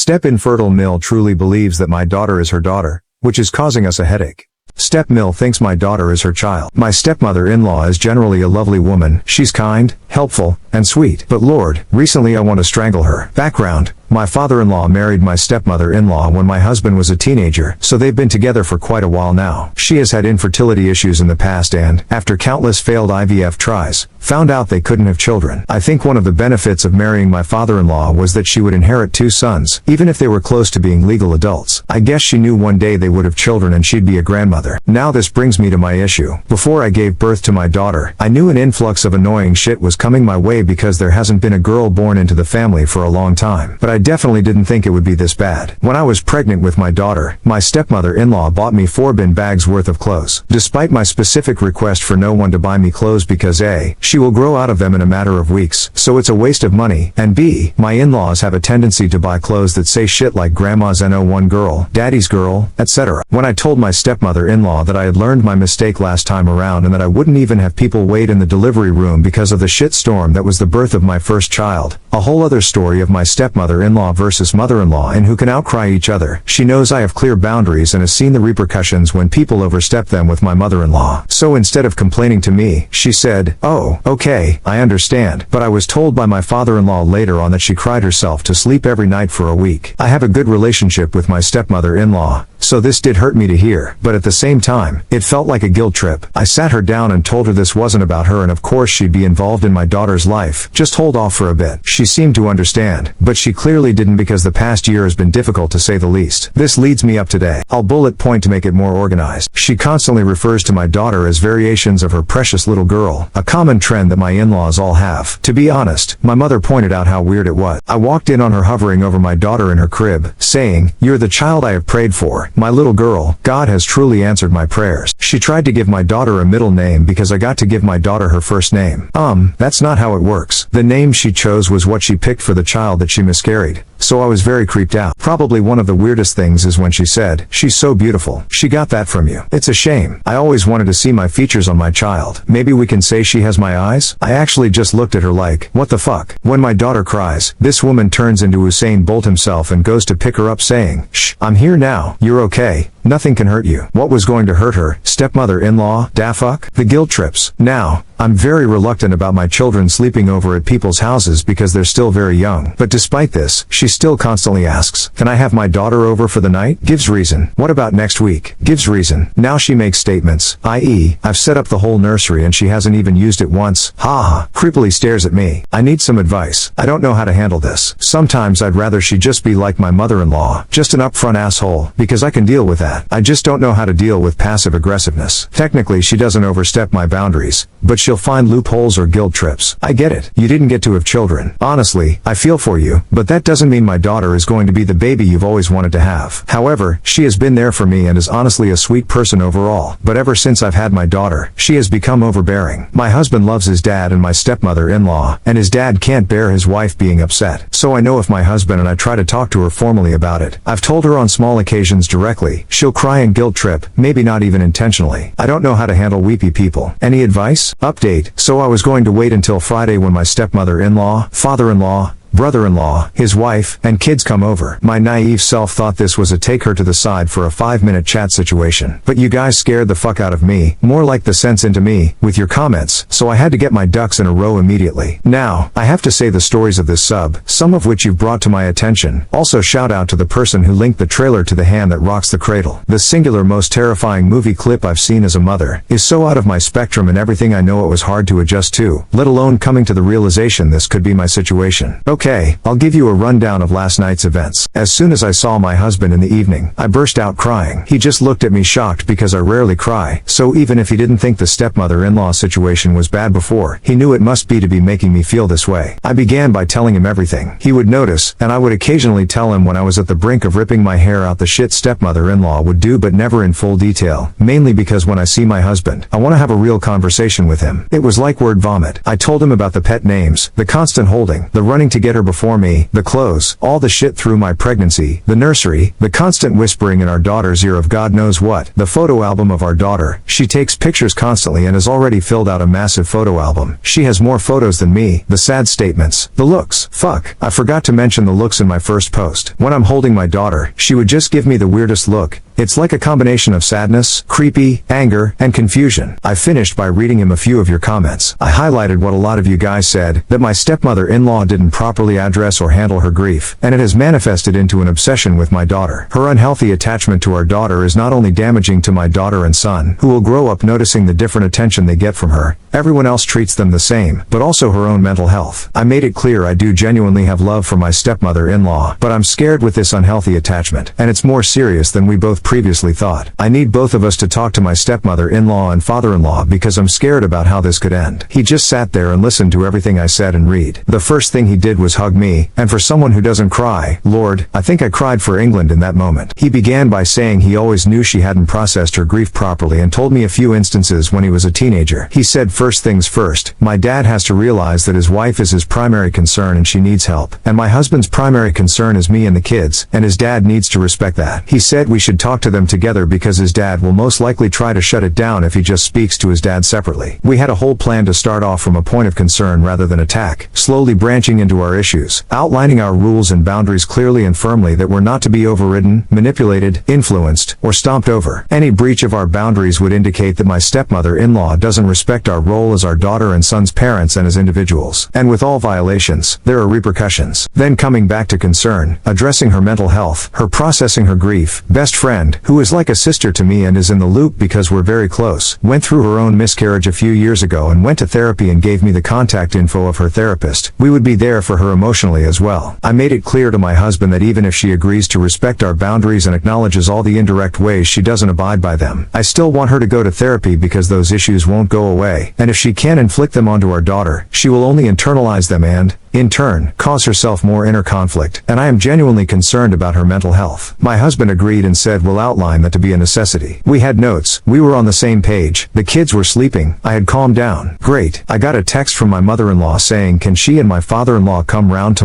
Step Infertile MIL truly believes that my daughter is her daughter, which is causing us a headache. Step MIL thinks my daughter is her child. My stepmother-in-law is generally a lovely woman. She's kind, helpful, and sweet. But Lord, recently I want to strangle her. Background: my father-in-law married my stepmother-in-law when my husband was a teenager, so they've been together for quite a while now. She has had infertility issues in the past and, after countless failed IVF tries, found out they couldn't have children. I think one of the benefits of marrying my father-in-law was that she would inherit 2 sons, even if they were close to being legal adults. I guess she knew one day they would have children and she'd be a grandmother. Now this brings me to my issue. Before I gave birth to my daughter, I knew an influx of annoying shit was coming my way because there hasn't been a girl born into the family for a long time. But I definitely didn't think it would be this bad. When I was pregnant with my daughter, my stepmother-in-law bought me 4 bin bags worth of clothes. Despite my specific request for no one to buy me clothes because A, she will grow out of them in a matter of weeks, so it's a waste of money, and B, my in-laws have a tendency to buy clothes that say shit like grandma's NO1 girl, daddy's girl, etc. When I told my stepmother-in-law that I had learned my mistake last time around and that I wouldn't even have people wait in the delivery room because of the shitstorm that was the birth of my first child, a whole other story of my stepmother-in-law versus mother-in-law and who can outcry each other, she knows I have clear boundaries and has seen the repercussions when people overstep them with my mother-in-law. So instead of complaining to me, she said, "Oh, okay, I understand," but I was told by my father-in-law later on that she cried herself to sleep every night for a week. I have a good relationship with my stepmother-in-law, so this did hurt me to hear, but at the same time, it felt like a guilt trip. I sat her down and told her this wasn't about her and of course she'd be involved in my daughter's life. Just hold off for a bit. She seemed to understand, but she clearly didn't because the past year has been difficult to say the least. This leads me up today. I'll bullet point to make it more organized. She constantly refers to my daughter as variations of her precious little girl, a common trend that my in-laws all have. To be honest, my mother pointed out how weird it was. I walked in on her hovering over my daughter in her crib, saying, "You're the child I have prayed for, my little girl. God has truly answered my prayers." She tried to give my daughter a middle name because I got to give my daughter her first name. That's not how it works. The name she chose was what she picked for the child that she miscarried, so I was very creeped out. Probably one of the weirdest things is when she said, "She's so beautiful. She got that from you." It's a shame. I always wanted to see my features on my child. Maybe we can say she has my eyes? I actually just looked at her like, what the fuck? When my daughter cries, this woman turns into Usain Bolt himself and goes to pick her up saying, "Shh, I'm here now. You're okay. Nothing can hurt you." What was going to hurt her? Stepmother-in-law? Da fuck? The guilt trips. Now, I'm very reluctant about my children sleeping over at people's houses because they're still very young. But despite this, she still constantly asks, "Can I have my daughter over for the night?" Gives reason. "What about next week?" Gives reason. Now she makes statements, i.e., "I've set up the whole nursery and she hasn't even used it once." Ha. Creepily stares at me. I need some advice. I don't know how to handle this. Sometimes I'd rather she just be like my mother-in-law, just an upfront asshole, because I can deal with that. I just don't know how to deal with passive aggressiveness. Technically she doesn't overstep my boundaries, but she'll find loopholes or guilt trips. I get it. You didn't get to have children. Honestly, I feel for you, but that doesn't mean my daughter is going to be the baby you've always wanted to have. However, she has been there for me and is honestly a sweet person overall. But ever since I've had my daughter, she has become overbearing. My husband loves his dad and my stepmother-in-law, and his dad can't bear his wife being upset. So I know if my husband and I try to talk to her formally about it, I've told her on small occasions directly, she'll cry and guilt trip, maybe not even intentionally. I don't know how to handle weepy people. Any advice? Update. So I was going to wait until Friday when my stepmother-in-law, father-in-law, brother-in-law, his wife, and kids come over. My naive self thought this was a take her to the side for a 5-minute chat situation. But you guys scared the fuck out of me, more like the sense into me, with your comments, so I had to get my ducks in a row immediately. Now, I have to say the stories of this sub, some of which you've brought to my attention. Also shout out to the person who linked the trailer to The Hand That Rocks the Cradle. The singular most terrifying movie clip I've seen as a mother is so out of my spectrum and everything I know it was hard to adjust to, let alone coming to the realization this could be my situation. Okay, I'll give you a rundown of last night's events. As soon as I saw my husband in the evening, I burst out crying. He just looked at me shocked because I rarely cry, so even if he didn't think the stepmother-in-law situation was bad before, he knew it must be to be making me feel this way. I began by telling him everything. He would notice, and I would occasionally tell him when I was at the brink of ripping my hair out the shit stepmother-in-law would do, but never in full detail, mainly because when I see my husband, I want to have a real conversation with him. It was like word vomit. I told him about the pet names, the constant holding, the running together get her before me, the clothes, all the shit through my pregnancy, the nursery, the constant whispering in our daughter's ear of God knows what, the photo album of our daughter. She takes pictures constantly and has already filled out a massive photo album. She has more photos than me, the sad statements, the looks. Fuck, I forgot to mention the looks in my first post. When I'm holding my daughter, she would just give me the weirdest look. It's like a combination of sadness, creepy, anger, and confusion. I finished by reading him a few of your comments. I highlighted what a lot of you guys said, that my stepmother-in-law didn't properly address or handle her grief, and it has manifested into an obsession with my daughter. Her unhealthy attachment to our daughter is not only damaging to my daughter and son, who will grow up noticing the different attention they get from her. Everyone else treats them the same, but also her own mental health. I made it clear I do genuinely have love for my stepmother-in-law, but I'm scared with this unhealthy attachment, and it's more serious than we both previously thought. I need both of us to talk to my stepmother-in-law and father-in-law because I'm scared about how this could end. He just sat there and listened to everything I said and read. The first thing he did was hug me, and for someone who doesn't cry, Lord, I think I cried for England in that moment. He began by saying he always knew she hadn't processed her grief properly and told me a few instances when he was a teenager. He said, first things first, my dad has to realize that his wife is his primary concern and she needs help. And my husband's primary concern is me and the kids, and his dad needs to respect that. He said we should talk to them together because his dad will most likely try to shut it down if he just speaks to his dad separately. We had a whole plan to start off from a point of concern rather than attack, slowly branching into our issues, outlining our rules and boundaries clearly and firmly that were not to be overridden, manipulated, influenced, or stomped over. Any breach of our boundaries would indicate that my stepmother-in-law doesn't respect our role as our daughter and son's parents and as individuals. And with all violations, there are repercussions. Then coming back to concern, addressing her mental health, her processing her grief, best friend, who is like a sister to me and is in the loop because we're very close, went through her own miscarriage a few years ago and went to therapy and gave me the contact info of her therapist. We would be there for her emotionally as well. I made it clear to my husband that even if she agrees to respect our boundaries and acknowledges all the indirect ways she doesn't abide by them, I still want her to go to therapy because those issues won't go away, and if she can't inflict them onto our daughter, she will only internalize them and, in turn, cause herself more inner conflict, and I am genuinely concerned about her mental health. My husband agreed and said we'll outline that to be a necessity. We had notes, we were on the same page, the kids were sleeping, I had calmed down. Great. I got a text from my mother-in-law saying can she and my father-in-law come round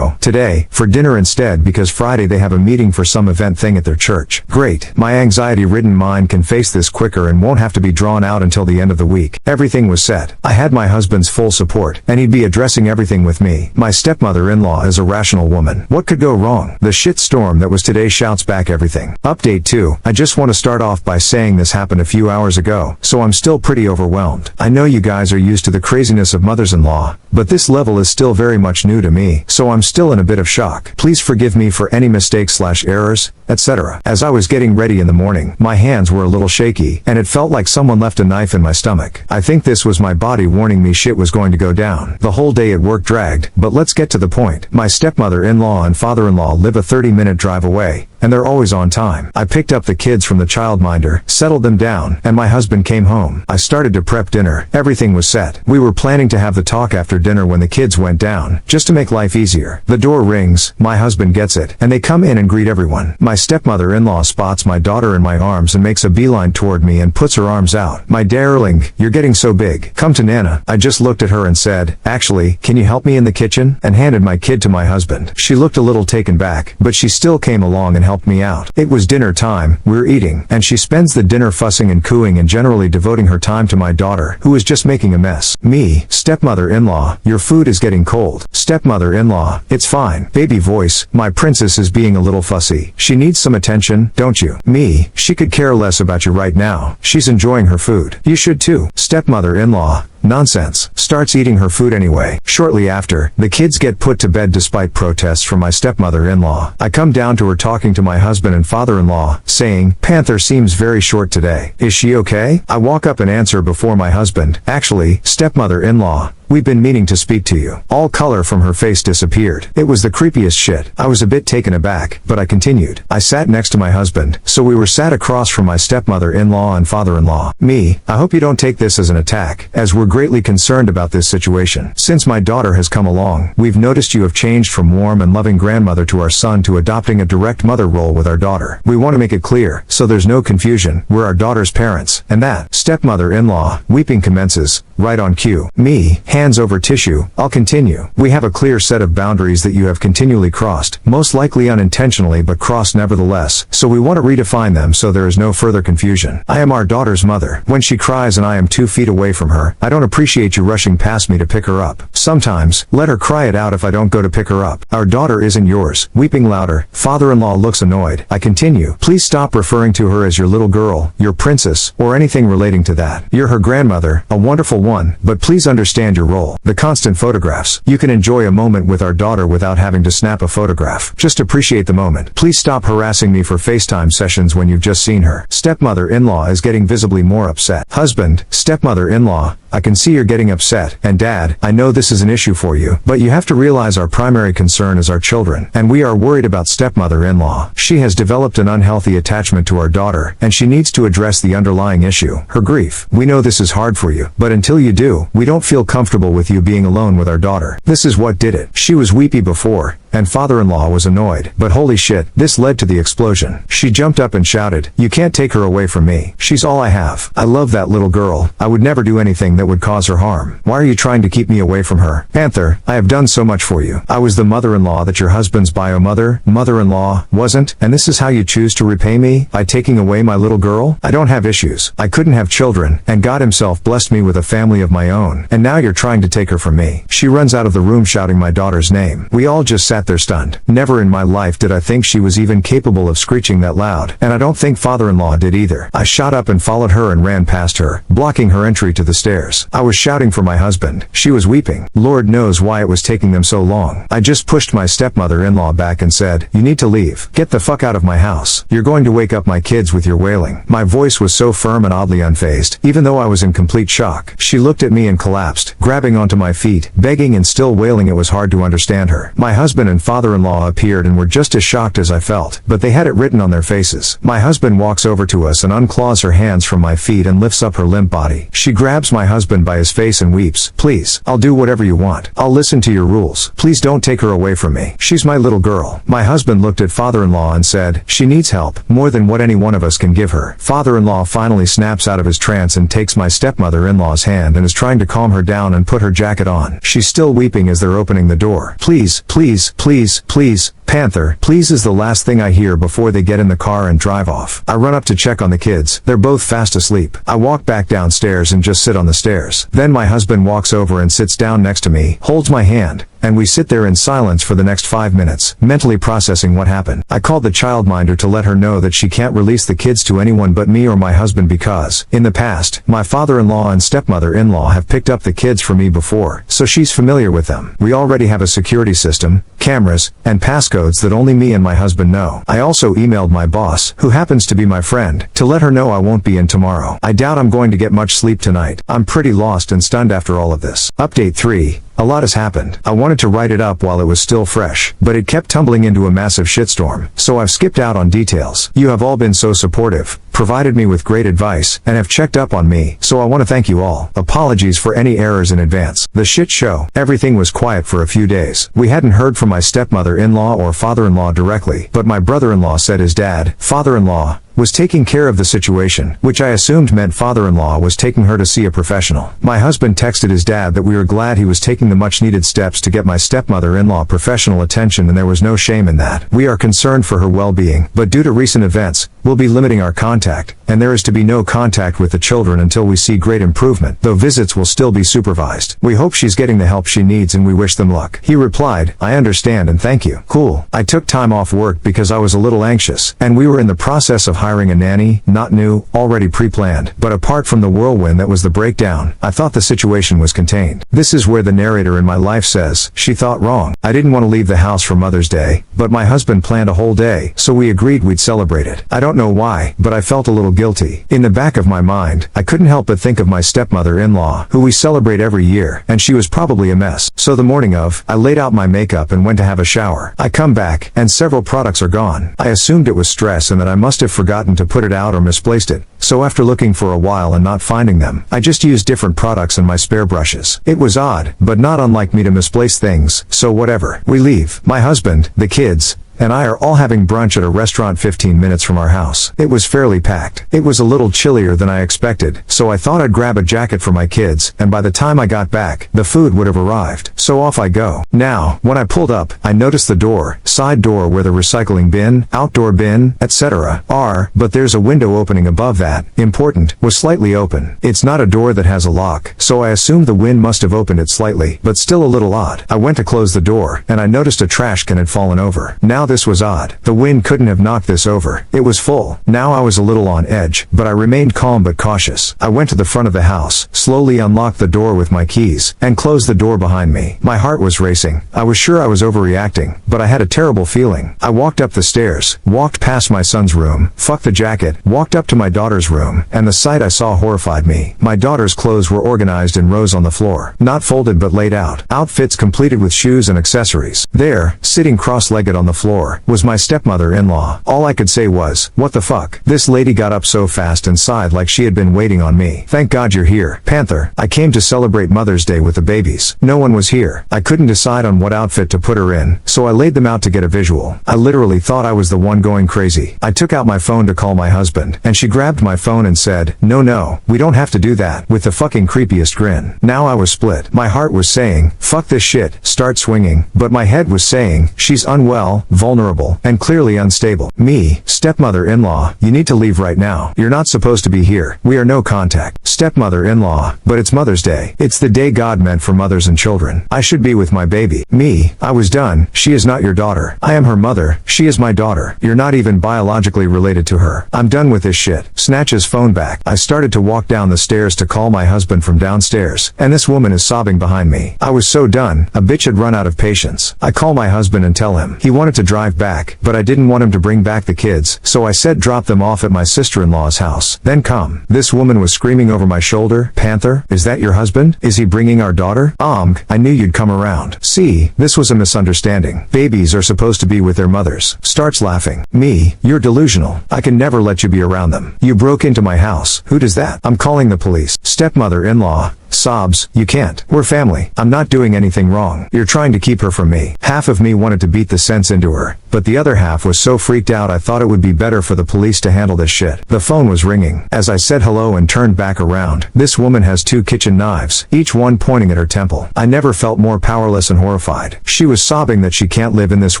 today, for dinner instead because Friday they have a meeting for some event thing at their church. Great. My anxiety-ridden mind can face this quicker and won't have to be drawn out until the end of the week. Everything was set. I had my husband's full support, and he'd be addressing everything with me. My stepmother-in-law is a rational woman. What could go wrong? The shitstorm that was today shouts back everything. Update 2. I just want to start off by saying this happened a few hours ago, so I'm still pretty overwhelmed. I know you guys are used to the craziness of mothers-in-law, but this level is still very much new to me, so I'm still in a bit of shock. Please forgive me for any mistakes/errors, etc. As I was getting ready in the morning, my hands were a little shaky, and it felt like someone left a knife in my stomach. I think this was my body warning me shit was going to go down. The whole day at work dragged, but let's get to the point. My stepmother-in-law and father-in-law live a 30-minute drive away, and they're always on time. I picked up the kids from the childminder, settled them down, and my husband came home. I started to prep dinner. Everything was set. We were planning to have the talk after dinner when the kids went down, just to make life easier. The door rings, my husband gets it, and they come in and greet everyone. My stepmother-in-law spots my daughter in my arms and makes a beeline toward me and puts her arms out. My darling, you're getting so big. Come to Nana. I just looked at her and said, actually, can you help me in the kitchen? And handed my kid to my husband. She looked a little taken back, but she still came along and helped me out. It was dinner time, we're eating, and she spends the dinner fussing and cooing and generally devoting her time to my daughter, who is just making a mess. Me, stepmother-in-law, your food is getting cold. Stepmother-in-law, it's fine. Baby voice, my princess is being a little fussy. She needs some attention, don't you? Me, she could care less about you right now. She's enjoying her food. You should too. Stepmother-in-law, nonsense. Starts eating her food anyway. Shortly after, the kids get put to bed despite protests from my stepmother-in-law. I come down to her talking to my husband and father-in-law, saying, Panther seems very short today. Is she okay? I walk up and answer before my husband. Actually, stepmother-in-law, we've been meaning to speak to you. All color from her face disappeared. It was the creepiest shit. I was a bit taken aback, but I continued. I sat next to my husband, so we were sat across from my stepmother-in-law and father-in-law. Me, I hope you don't take this as an attack, as we're greatly concerned about this situation. Since my daughter has come along, we've noticed you have changed from warm and loving grandmother to our son to adopting a direct mother role with our daughter. We want to make it clear, so there's no confusion, we're our daughter's parents, and that stepmother-in-law, weeping commences, right on cue. Me, hands over tissue, I'll continue. We have a clear set of boundaries that you have continually crossed, most likely unintentionally but crossed nevertheless, so we want to redefine them so there is no further confusion. I am our daughter's mother. When she cries and I am 2 feet away from her, I don't appreciate you rushing past me to pick her up. Sometimes, let her cry it out if I don't go to pick her up. Our daughter isn't yours. Weeping louder, father-in-law looks annoyed. I continue. Please stop referring to her as your little girl, your princess, or anything relating to that. You're her grandmother, a wonderful one, but please understand your role. The constant photographs. You can enjoy a moment with our daughter without having to snap a photograph. Just appreciate the moment. Please stop harassing me for FaceTime sessions when you've just seen her. Stepmother-in-law is getting visibly more upset. Husband, stepmother-in-law, I can see you're getting upset. And Dad, I know this is an issue for you, but you have to realize our primary concern is our children, and we are worried about stepmother-in-law. She has developed an unhealthy attachment to our daughter, and she needs to address the underlying issue, her grief. We know this is hard for you, but until you do, we don't feel comfortable with you being alone with our daughter. This is what did it. She was weepy before, and father-in-law was annoyed. But holy shit, this led to the explosion. She jumped up and shouted, "You can't take her away from me. She's all I have. I love that little girl. I would never do anything that would cause her harm. Why are you trying to keep me away from her? Panther, I have done so much for you. I was the mother-in-law that your husband's mother-in-law, wasn't, and this is how you choose to repay me? By taking away my little girl? I don't have issues. I couldn't have children, and God himself blessed me with a family of my own, and now you're trying to take her from me." She runs out of the room shouting my daughter's name. We all just sat there stunned. Never in my life did I think she was even capable of screeching that loud, and I don't think father-in-law did either. I shot up and followed her and ran past her, blocking her entry to the stairs. I was shouting for my husband. She was weeping. Lord knows why it was taking them so long. I just pushed my stepmother-in-law back and said, "You need to leave. Get the fuck out of my house. You're going to wake up my kids with your wailing." My voice was so firm and oddly unfazed, even though I was in complete shock. She looked at me and collapsed, grabbing onto my feet, begging and still wailing. It was hard to understand her. My husband and father-in-law appeared and were just as shocked as I felt, but they had it written on their faces. My husband walks over to us and unclaws her hands from my feet and lifts up her limp body. She grabs my husband by his face and weeps. "Please, I'll do whatever you want. I'll listen to your rules. Please don't take her away from me. She's my little girl." My husband looked at father-in-law and said, "She needs help, more than what any one of us can give her." Father-in-law finally snaps out of his trance and takes my stepmother-in-law's hand and is trying to calm her down and put her jacket on. She's still weeping as they're opening the door. "Please, please, please, please, Panther, please," is the last thing I hear before they get in the car and drive off. I run up to check on the kids. They're both fast asleep. I walk back downstairs and just sit on the stairs. Then my husband walks over and sits down next to me, holds my hand, and we sit there in silence for the next 5 minutes, mentally processing what happened. I called the childminder to let her know that she can't release the kids to anyone but me or my husband because, in the past, my father-in-law and stepmother-in-law have picked up the kids for me before, so she's familiar with them. We already have a security system, cameras, and passcodes that only me and my husband know. I also emailed my boss, who happens to be my friend, to let her know I won't be in tomorrow. I doubt I'm going to get much sleep tonight. I'm pretty lost and stunned after all of this. Update 3. A lot has happened. I wanted to write it up while it was still fresh, but it kept tumbling into a massive shitstorm, so I've skipped out on details. You have all been so supportive, provided me with great advice, and have checked up on me, so I want to thank you all. Apologies for any errors in advance. The shit show. Everything was quiet for a few days. We hadn't heard from my stepmother-in-law or father-in-law directly, but my brother-in-law said his dad, father-in-law, was taking care of the situation, which I assumed meant father-in-law was taking her to see a professional. My husband texted his dad that we were glad he was taking the much-needed steps to get my stepmother-in-law professional attention, and there was no shame in that. We are concerned for her well-being, but due to recent events, we'll be limiting our contact, and there is to be no contact with the children until we see great improvement, though visits will still be supervised. We hope she's getting the help she needs and we wish them luck. He replied, "I understand and thank you." Cool. I took time off work because I was a little anxious, and we were in the process of hiring a nanny, not new, already pre-planned, but apart from the whirlwind that was the breakdown, I thought the situation was contained. This is where the narrator in my life says, she thought wrong. I didn't want to leave the house for Mother's Day, but my husband planned a whole day, so we agreed we'd celebrate it. I don't know why, but I felt a little guilty. In the back of my mind, I couldn't help but think of my stepmother-in-law, who we celebrate every year, and she was probably a mess. So the morning of, I laid out my makeup and went to have a shower. I come back, and several products are gone. I assumed it was stress and that I must have forgotten to put it out or misplaced it. So after looking for a while and not finding them, I just used different products and my spare brushes. It was odd, but not unlike me to misplace things, so whatever. We leave. My husband, the kids, and I are all having brunch at a restaurant 15 minutes from our house. It was fairly packed. It was a little chillier than I expected, so I thought I'd grab a jacket for my kids, and by the time I got back, the food would have arrived. So off I go. Now, when I pulled up, I noticed the door, side door where the recycling bin, outdoor bin, etc. are, but there's a window opening above that, important, was slightly open. It's not a door that has a lock, so I assumed the wind must have opened it slightly, but still a little odd. I went to close the door, and I noticed a trash can had fallen over. Now this was odd. The wind couldn't have knocked this over. It was full. Now I was a little on edge, but I remained calm but cautious. I went to the front of the house, slowly unlocked the door with my keys, and closed the door behind me. My heart was racing. I was sure I was overreacting, but I had a terrible feeling. I walked up the stairs, walked past my son's room, fucked the jacket, walked up to my daughter's room, and the sight I saw horrified me. My daughter's clothes were organized in rows on the floor, not folded but laid out. Outfits completed with shoes and accessories. There, sitting cross-legged on the floor, was my stepmother-in-law. All I could say was, what the fuck? This lady got up so fast and sighed like she had been waiting on me. Thank God you're here, Panther. I came to celebrate Mother's Day with the babies. No one was here. I couldn't decide on what outfit to put her in, so I laid them out to get a visual. I literally thought I was the one going crazy. I took out my phone to call my husband, and she grabbed my phone and said, no, we don't have to do that, with the fucking creepiest grin. Now I was split. My heart was saying, fuck this shit, start swinging, but my head was saying, she's unwell, vulnerable, and clearly unstable. Me, stepmother-in-law, you need to leave right now. You're not supposed to be here. We are no contact. Stepmother-in-law, but it's Mother's Day. It's the day God meant for mothers and children. I should be with my baby. Me, I was done. She is not your daughter. I am her mother. She is my daughter. You're not even biologically related to her. I'm done with this shit. Snatch his phone back. I started to walk down the stairs to call my husband from downstairs, and this woman is sobbing behind me. I was so done. A bitch had run out of patience. I call my husband and tell him. He wanted to drive back, but I didn't want him to bring back the kids, so I said drop them off at my sister-in-law's house, then come. This woman was screaming over my shoulder, Panther, is that your husband? Is he bringing our daughter? I knew you'd come around. See, this was a misunderstanding. Babies are supposed to be with their mothers. Starts laughing. Me, you're delusional. I can never let you be around them. You broke into my house. Who does that? I'm calling the police. Stepmother-in-law sobs, you can't. We're family. I'm not doing anything wrong. You're trying to keep her from me. Half of me wanted to beat the sense into her, but the other half was so freaked out I thought it would be better for the police to handle this shit. The phone was ringing. As I said hello and turned back around, this woman has 2 kitchen knives, each one pointing at her temple. I never felt more powerless and horrified. She was sobbing that she can't live in this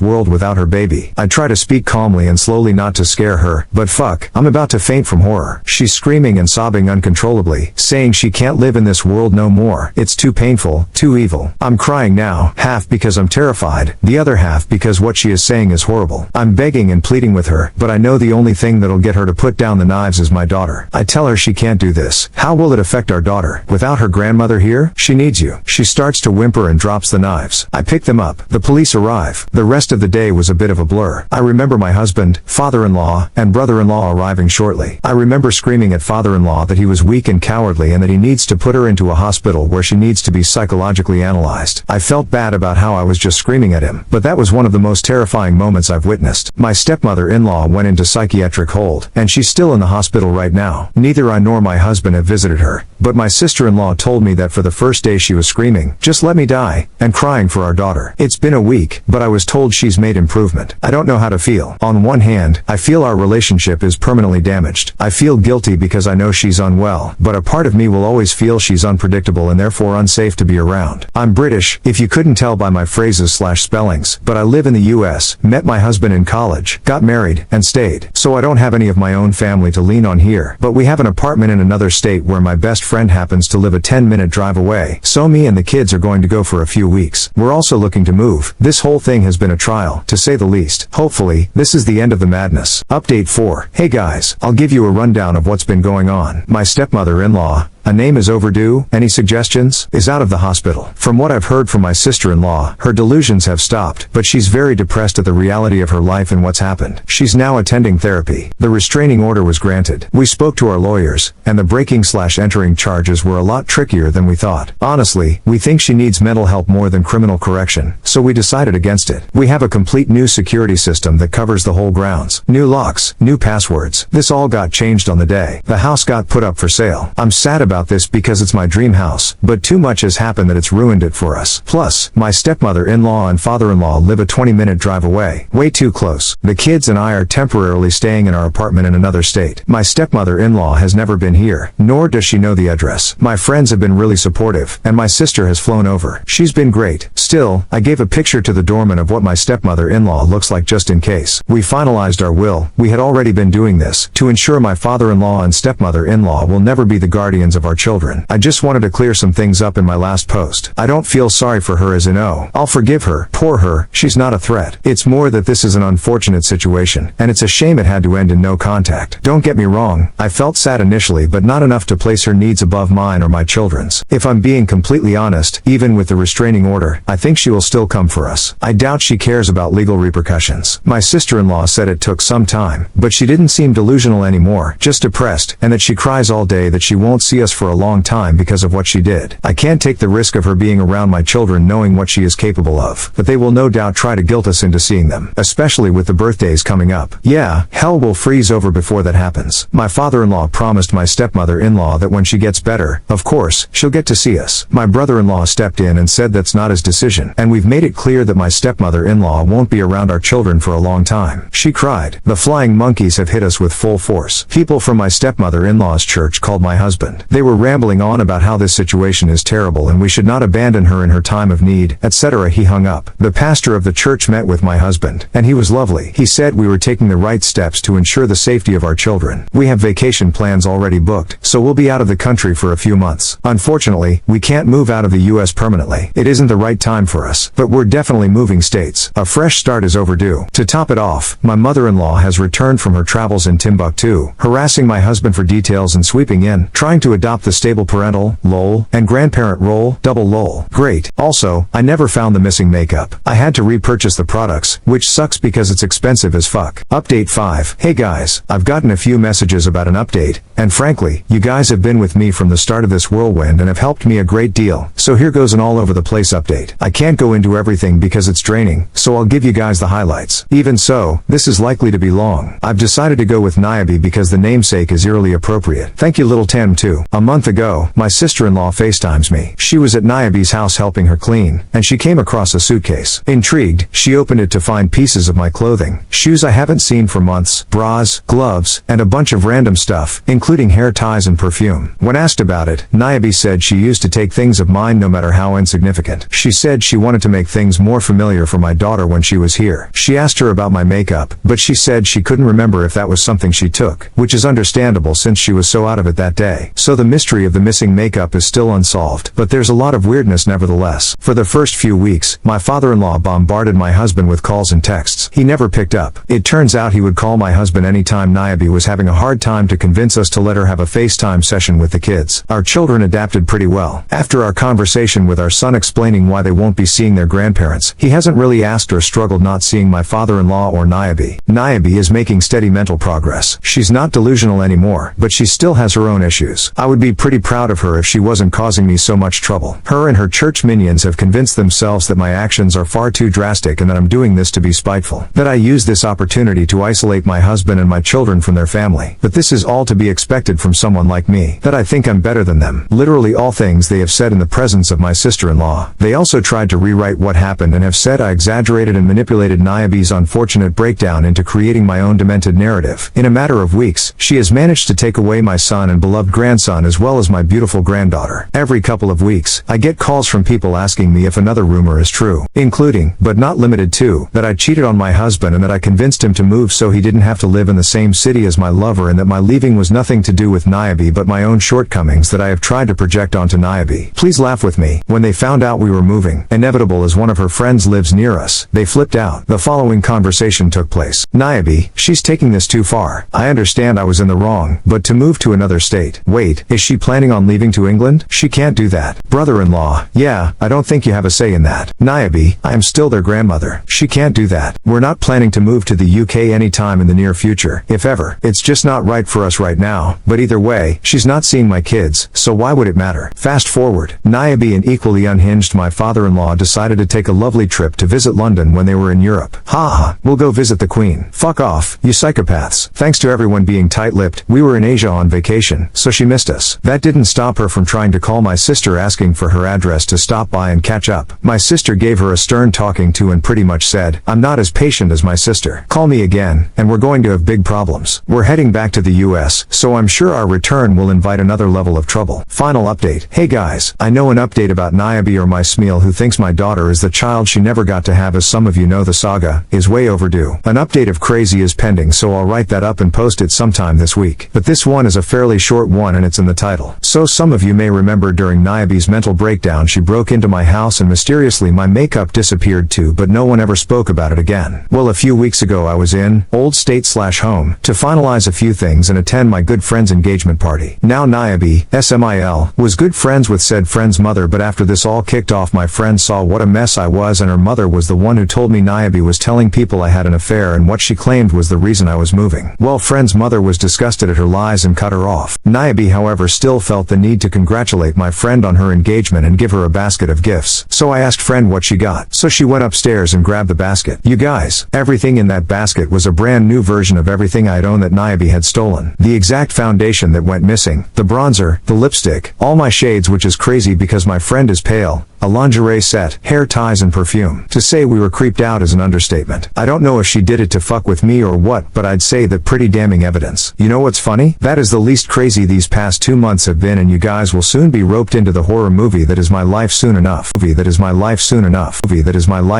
world without her baby. I try to speak calmly and slowly not to scare her, but fuck, I'm about to faint from horror. She's screaming and sobbing uncontrollably, saying she can't live in this world no more. It's too painful, too evil. I'm crying now, half because I'm terrified, the other half because what she is saying is horrible. I'm begging and pleading with her, but I know the only thing that'll get her to put down the knives is my daughter. I tell her she can't do this. How will it affect our daughter? Without her grandmother here? She needs you. She starts to whimper and drops the knives. I pick them up. The police arrive. The rest of the day was a bit of a blur. I remember my husband, father-in-law, and brother-in-law arriving shortly. I remember screaming at father-in-law that he was weak and cowardly and that he needs to put her into a hospital where she needs to be psychologically analyzed. I felt bad about how I was just screaming at him, but that was one of the most terrifying moments I've witnessed. My stepmother-in-law went into psychiatric hold, and she's still in the hospital right now. Neither I nor my husband have visited her, but my sister-in-law told me that for the first day she was screaming, just let me die, and crying for our daughter. It's been a week, but I was told she's made improvement. I don't know how to feel. On one hand, I feel our relationship is permanently damaged. I feel guilty because I know she's unwell, but a part of me will always feel she's unpredictable and therefore unsafe to be around. I'm British, if you couldn't tell by my phrases/spellings, but I live in the US, met my husband in college, got married, and stayed. So I don't have any of my own family to lean on here, but we have an apartment in another state where my best friend happens to live a 10-minute drive away, so me and the kids are going to go for a few weeks. We're also looking to move. This whole thing has been a trial, to say the least. Hopefully, this is the end of the madness. Update 4. Hey guys, I'll give you a rundown of what's been going on. My stepmother-in-law, A name is overdue. Any suggestions? Is out of the hospital. From what I've heard from my sister-in-law, her delusions have stopped, but she's very depressed at the reality of her life and what's happened. She's now attending therapy. The restraining order was granted. We spoke to our lawyers, and the breaking/entering charges were a lot trickier than we thought. Honestly, we think she needs mental help more than criminal correction, so we decided against it. We have a complete new security system that covers the whole grounds. New locks, new passwords. This all got changed on the day the house got put up for sale. I'm sad about this because it's my dream house, but too much has happened that it's ruined it for us. Plus, my stepmother-in-law and father-in-law live a 20-minute drive away. Way too close. The kids and I are temporarily staying in our apartment in another state. My stepmother-in-law has never been here, nor does she know the address. My friends have been really supportive, and my sister has flown over. She's been great. Still, I gave a picture to the doorman of what my stepmother-in-law looks like just in case. We finalized our will. We had already been doing this to ensure my father-in-law and stepmother-in-law will never be the guardians of our children. I just wanted to clear some things up in my last post. I don't feel sorry for her as in I'll forgive her. Poor her. She's not a threat. It's more that this is an unfortunate situation, and it's a shame it had to end in no contact. Don't get me wrong, I felt sad initially, but not enough to place her needs above mine or my children's. If I'm being completely honest, even with the restraining order, I think she will still come for us. I doubt she cares about legal repercussions. My sister-in-law said it took some time, but she didn't seem delusional anymore, just depressed, and that she cries all day that she won't see us for a long time because of what she did. I can't take the risk of her being around my children knowing what she is capable of, but they will no doubt try to guilt us into seeing them, especially with the birthdays coming up. Yeah, hell will freeze over before that happens. My father-in-law promised my stepmother-in-law that when she gets better, of course, she'll get to see us. My brother-in-law stepped in and said that's not his decision, and we've made it clear that my stepmother-in-law won't be around our children for a long time. She cried. The flying monkeys have hit us with full force. People from my stepmother-in-law's church called my husband. They were rambling on about how this situation is terrible and we should not abandon her in her time of need, etc. He hung up. The pastor of the church met with my husband, and he was lovely. He said we were taking the right steps to ensure the safety of our children. We have vacation plans already booked, so we'll be out of the country for a few months. Unfortunately, we can't move out of the US permanently. It isn't the right time for us, but we're definitely moving states. A fresh start is overdue. To top it off, my mother-in-law has returned from her travels in Timbuktu, harassing my husband for details and sweeping in, trying to adopt the stable parental, lol, and grandparent role, double lol. Great. Also, I never found the missing makeup. I had to repurchase the products, which sucks because it's expensive as fuck. Update 5. Hey guys, I've gotten a few messages about an update, and frankly, you guys have been with me from the start of this whirlwind and have helped me a great deal. So here goes an all over the place update. I can't go into everything because it's draining, so I'll give you guys the highlights. Even so, this is likely to be long. I've decided to go with Niobe because the namesake is eerily appropriate. Thank you little Tam too. A month ago, my sister-in-law FaceTimes me. She was at Niobe's house helping her clean, and she came across a suitcase. Intrigued, she opened it to find pieces of my clothing, shoes I haven't seen for months, bras, gloves, and a bunch of random stuff, including hair ties and perfume. When asked about it, Niobe said she used to take things of mine no matter how insignificant. She said she wanted to make things more familiar for my daughter when she was here. She asked her about my makeup, but she said she couldn't remember if that was something she took, which is understandable since she was so out of it that day. So the mystery of the missing makeup is still unsolved, but there's a lot of weirdness nevertheless. For the first few weeks, my father-in-law bombarded my husband with calls and texts. He never picked up. It turns out he would call my husband anytime Niobe was having a hard time to convince us to let her have a FaceTime session with the kids. Our children adapted pretty well. After our conversation with our son explaining why they won't be seeing their grandparents, he hasn't really asked or struggled not seeing my father-in-law or Niobe. Niobe is making steady mental progress. She's not delusional anymore, but she still has her own issues. I would be pretty proud of her if she wasn't causing me so much trouble. Her and her church minions have convinced themselves that my actions are far too drastic and that I'm doing this to be spiteful. That I use this opportunity to isolate my husband and my children from their family. But this is all to be expected from someone like me. That I think I'm better than them. Literally all things they have said in the presence of my sister-in-law. They also tried to rewrite what happened and have said I exaggerated and manipulated Niobe's unfortunate breakdown into creating my own demented narrative. In a matter of weeks, she has managed to take away my son and beloved grandson as well as my beautiful granddaughter. Every couple of weeks, I get calls from people asking me if another rumor is true, including, but not limited to, that I cheated on my husband and that I convinced him to move so he didn't have to live in the same city as my lover and that my leaving was nothing nothing to do with Niobe but my own shortcomings that I have tried to project onto Niobe. Please laugh with me. When they found out we were moving, inevitable as one of her friends lives near us, they flipped out. The following conversation took place. Niobe, she's taking this too far. I understand I was in the wrong, but to move to another state. Wait, is she planning on leaving to England? She can't do that. Brother-in-law, yeah, I don't think you have a say in that. Niobe, I am still their grandmother. She can't do that. We're not planning to move to the UK anytime in the near future, if ever. It's just not right for us right now, but either way, she's not seeing my kids, so why would it matter? Fast forward. Niobe and equally unhinged my father-in-law decided to take a lovely trip to visit London when they were in Europe. Haha, we'll go visit the Queen. Fuck off, you psychopaths. Thanks to everyone being tight-lipped, we were in Asia on vacation, so she missed us. That didn't stop her from trying to call my sister asking for her address to stop by and catch up. My sister gave her a stern talking to and pretty much said, I'm not as patient as my sister. Call me again, and we're going to have big problems. We're heading back to the US, so I'm sure our return will invite another level of trouble. Final update. Hey guys, I know an update about Niobe or my Smeel who thinks my daughter is the child she never got to have. As some of you know, the saga is way overdue. An update of crazy is pending, so I'll write that up and post it sometime this week. But this one is a fairly short one and it's in the title. So some of you may remember during Niobe's mental breakdown she broke into my house and mysteriously my makeup disappeared too, but no one ever spoke about it again. Well, a few weeks ago I was in old state/home to finalize a few things and attend my good friend's engagement party. Now Niobe, SMIL, was good friends with said friend's mother, but after this all kicked off my friend saw what a mess I was and her mother was the one who told me Niobe was telling people I had an affair and what she claimed was the reason I was moving. Well, friend's mother was disgusted at her lies and cut her off. Niobe however still felt the need to congratulate my friend on her engagement and give her a basket of gifts. So I asked friend what she got. So she went upstairs and grabbed the basket. You guys, everything in that basket was a brand new version of everything I'd owned that Niobe had stolen. The exact foundation that went missing, the bronzer, the lipstick, all my shades, which is crazy because my friend is pale, a lingerie set, hair ties and perfume. To say we were creeped out is an understatement. I don't know if she did it to fuck with me or what, but I'd say that pretty damning evidence. You know what's funny? That is the least crazy these past 2 months have been, and you guys will soon be roped into the horror movie that is my life soon enough. Movie that is my life soon enough. Movie that is my life.